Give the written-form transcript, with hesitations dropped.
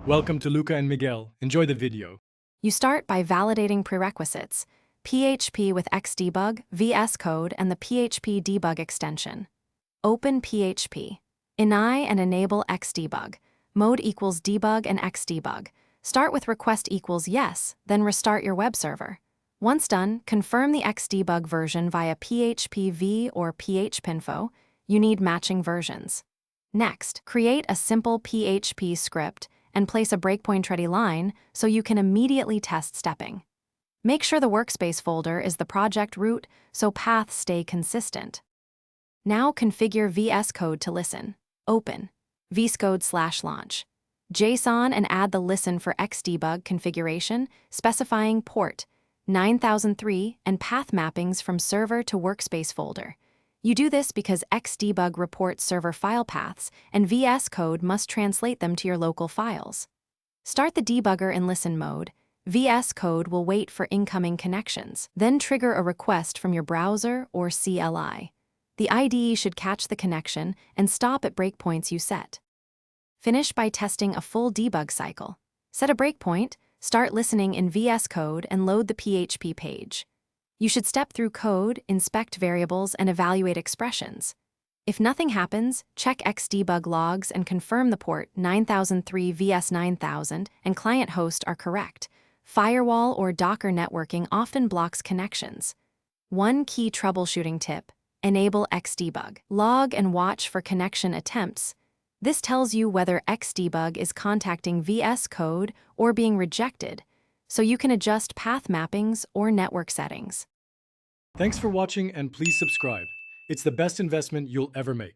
Welcome to Luca and Miguel. Enjoy the video. You start by validating prerequisites, PHP with Xdebug, VS Code, and the PHP debug extension. Open PHP. Enable and enable Xdebug. Mode equals debug and Xdebug. Start with request equals yes, then restart your web server. Once done, confirm the Xdebug version via PHP or phpinfo. You need matching versions. Next, create a simple PHP script and place a breakpoint-ready line so you can immediately test stepping. Make sure the workspace folder is the project root so paths stay consistent. Now configure VS Code to listen. Open vscode/launch. JSON and add the listen for Xdebug configuration, specifying port 9003 and path mappings from server to workspace folder. You do this because Xdebug reports server file paths, and VS Code must translate them to your local files. Start the debugger in listen mode. VS Code will wait for incoming connections, then trigger a request from your browser or CLI. The IDE should catch the connection and stop at breakpoints you set. Finish by testing a full debug cycle. Set a breakpoint, start listening in VS Code, and load the PHP page. You should step through code, inspect variables, and evaluate expressions. If nothing happens, check Xdebug logs and confirm the port 9003 vs 9000 and client host are correct. Firewall or Docker networking often blocks connections. One key troubleshooting tip: enable Xdebug. Log and watch for connection attempts. This tells you whether Xdebug is contacting VS Code or being rejected, so you can adjust path mappings or network settings. Thanks for watching and please subscribe. It's the best investment you'll ever make.